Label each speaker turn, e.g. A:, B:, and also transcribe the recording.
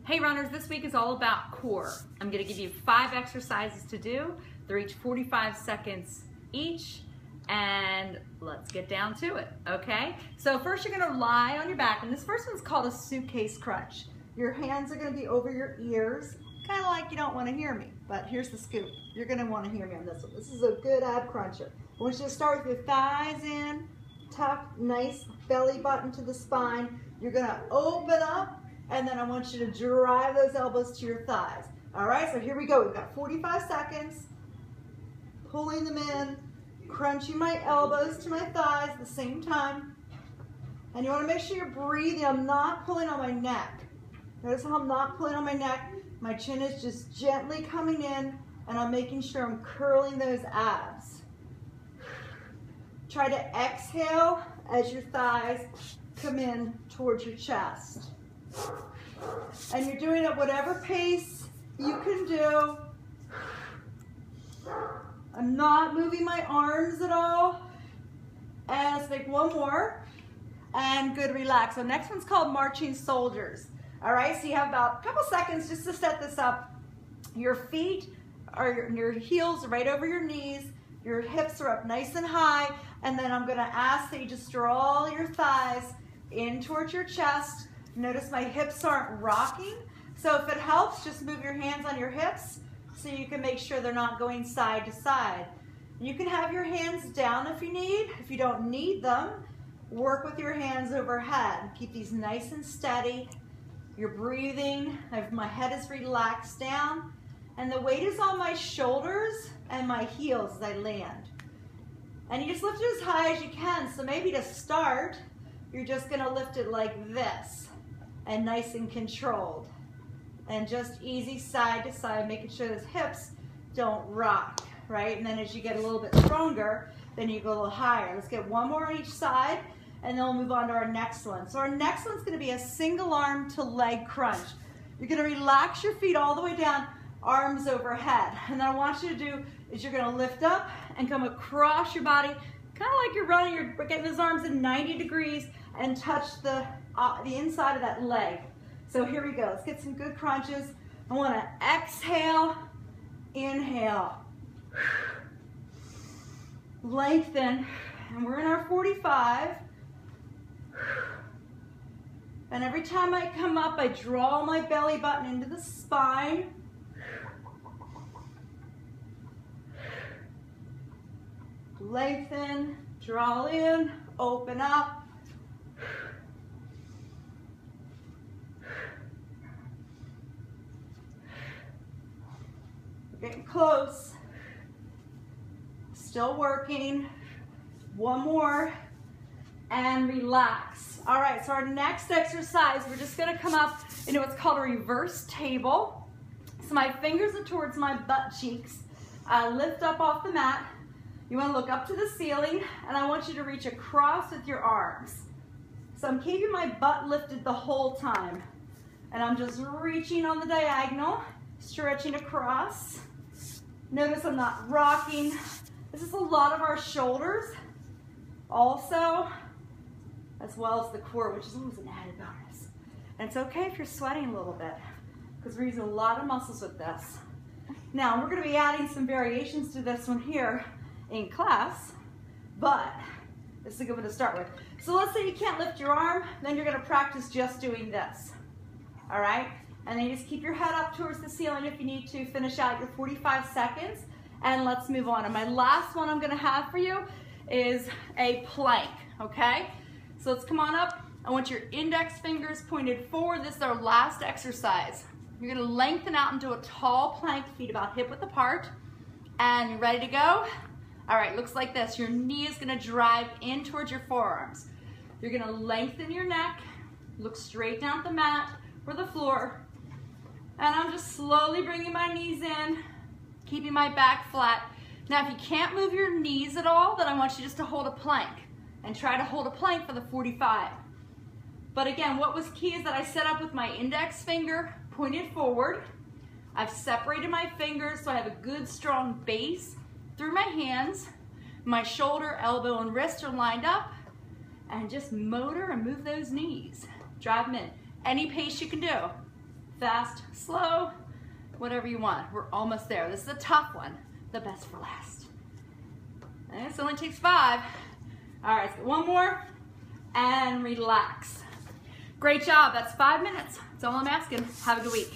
A: Hey runners, this week is all about core. I'm going to give you 5 exercises to do. They're each 45 seconds each, and let's get down to it, okay? So first you're going to lie on your back, and this first one's called a suitcase crunch. Your hands are going to be over your ears, kind of like you don't want to hear me, but here's the scoop. You're going to want to hear me on this one. This is a good ab cruncher. I want you to start with your thighs in, tuck, nice belly button to the spine. You're going to open up, and then I want you to drive those elbows to your thighs. All right, so here we go. We've got 45 seconds. Pulling them in, crunching my elbows to my thighs at the same time. And you want to make sure you're breathing. I'm not pulling on my neck. Notice how I'm not pulling on my neck. My chin is just gently coming in, and I'm making sure I'm curling those abs. Try to exhale as your thighs come in towards your chest. And you're doing it at whatever pace you can do. I'm not moving my arms at all. And let's make one more. And good, relax. So next one's called marching soldiers. All right, so you have about a couple seconds just to set this up. Your feet are your heels right over your knees. Your hips are up nice and high. And then I'm gonna ask that you just draw your thighs in towards your chest. Notice my hips aren't rocking. So if it helps, just move your hands on your hips so you can make sure they're not going side to side. You can have your hands down if you need. If you don't need them, work with your hands overhead. Keep these nice and steady. You're breathing. My head is relaxed down. And the weight is on my shoulders and my heels as I land. And you just lift it as high as you can. So maybe to start, you're just gonna lift it like this. And nice and controlled. And just easy side to side, making sure those hips don't rock, right? And then as you get a little bit stronger, then you go a little higher. Let's get one more on each side, and then we'll move on to our next one. So our next one's gonna be a single arm to leg crunch. You're gonna relax your feet all the way down, arms overhead. And then I want you to do is you're gonna lift up and come across your body, kind of like you're running, you're getting those arms in 90 degrees and touch the inside of that leg. So here we go. Let's get some good crunches. I want to exhale, inhale, lengthen, and we're in our 45. And every time I come up, I draw my belly button into the spine. Lengthen, draw in, open up. Getting close. Still working. One more. And relax. All right, so our next exercise, we're just gonna come up into what's called a reverse table. So my fingers are towards my butt cheeks. I lift up off the mat. You wanna look up to the ceiling, and I want you to reach across with your arms. So I'm keeping my butt lifted the whole time. And I'm just reaching on the diagonal, stretching across. Notice I'm not rocking. This is a lot of our shoulders also, as well as the core, which is always an added bonus. And it's okay if you're sweating a little bit, because we're using a lot of muscles with this. Now, we're gonna be adding some variations to this one here in class, but this is a good one to start with. So let's say you can't lift your arm, then you're gonna practice just doing this, all right? And then you just keep your head up towards the ceiling if you need to finish out your 45 seconds. And let's move on. And my last one I'm gonna have for you is a plank, okay? So let's come on up. I want your index fingers pointed forward. This is our last exercise. You're gonna lengthen out into a tall plank, feet about hip width apart. And you're ready to go? All right, looks like this. Your knee is gonna drive in towards your forearms. You're gonna lengthen your neck, look straight down at the mat or the floor. And I'm just slowly bringing my knees in, keeping my back flat. Now, if you can't move your knees at all, then I want you just to hold a plank and try to hold a plank for the 45. But again, what was key is that I set up with my index finger pointed forward. I've separated my fingers so I have a good strong base through my hands. My shoulder, elbow, and wrist are lined up. And just motor and move those knees. Drive them in. Any pace you can do. fast, slow, whatever you want. We're almost there. This is a tough one, the best for last. And this only takes 5. All right, let's get one more and relax. Great job, that's 5 minutes. That's all I'm asking. Have a good week.